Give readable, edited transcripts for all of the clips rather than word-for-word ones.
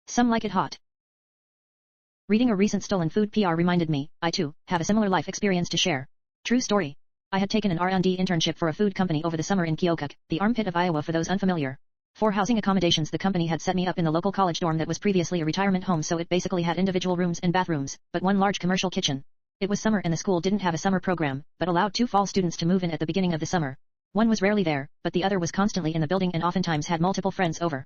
Some like it hot. Reading a recent stolen food PR reminded me, I too, have a similar life experience to share. True story. I had taken an R&D internship for a food company over the summer in Keokuk, the armpit of Iowa for those unfamiliar. For housing accommodations, the company had set me up in the local college dorm that was previously a retirement home, so it basically had individual rooms and bathrooms, but one large commercial kitchen. It was summer and the school didn't have a summer program, but allowed 2 fall students to move in at the beginning of the summer. One was rarely there, but the other was constantly in the building and oftentimes had multiple friends over.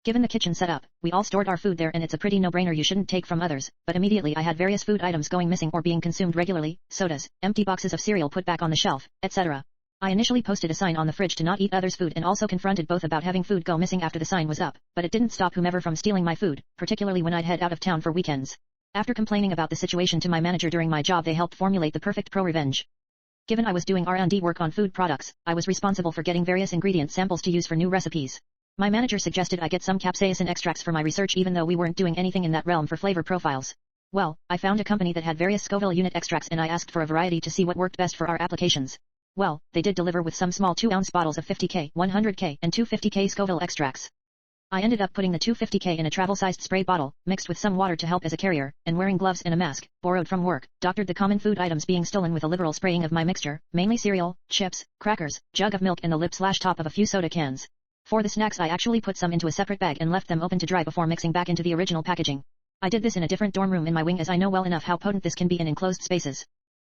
Given the kitchen setup, we all stored our food there, and it's a pretty no-brainer you shouldn't take from others, but immediately I had various food items going missing or being consumed regularly, sodas, empty boxes of cereal put back on the shelf, etc. I initially posted a sign on the fridge to not eat others' food and also confronted both about having food go missing after the sign was up, but it didn't stop whomever from stealing my food, particularly when I'd head out of town for weekends. After complaining about the situation to my manager during my job, they helped formulate the perfect pro-revenge. Given I was doing R&D work on food products, I was responsible for getting various ingredient samples to use for new recipes. My manager suggested I get some capsaicin extracts for my research even though we weren't doing anything in that realm for flavor profiles. Well, I found a company that had various Scoville unit extracts and I asked for a variety to see what worked best for our applications. Well, they did deliver with some small 2-ounce bottles of 50K, 100K, and 250K Scoville extracts. I ended up putting the 250K in a travel-sized spray bottle, mixed with some water to help as a carrier, and wearing gloves and a mask, borrowed from work, doctored the common food items being stolen with a literal spraying of my mixture, mainly cereal, chips, crackers, jug of milk and the lip/top of a few soda cans. For the snacks I actually put some into a separate bag and left them open to dry before mixing back into the original packaging. I did this in a different dorm room in my wing as I know well enough how potent this can be in enclosed spaces.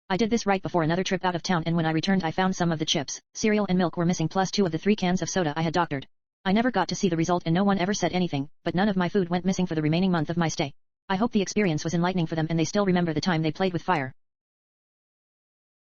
I did this right before another trip out of town, and when I returned I found some of the chips, cereal and milk were missing, plus 2 of the 3 cans of soda I had doctored. I never got to see the result and no one ever said anything, but none of my food went missing for the remaining month of my stay. I hope the experience was enlightening for them and they still remember the time they played with fire.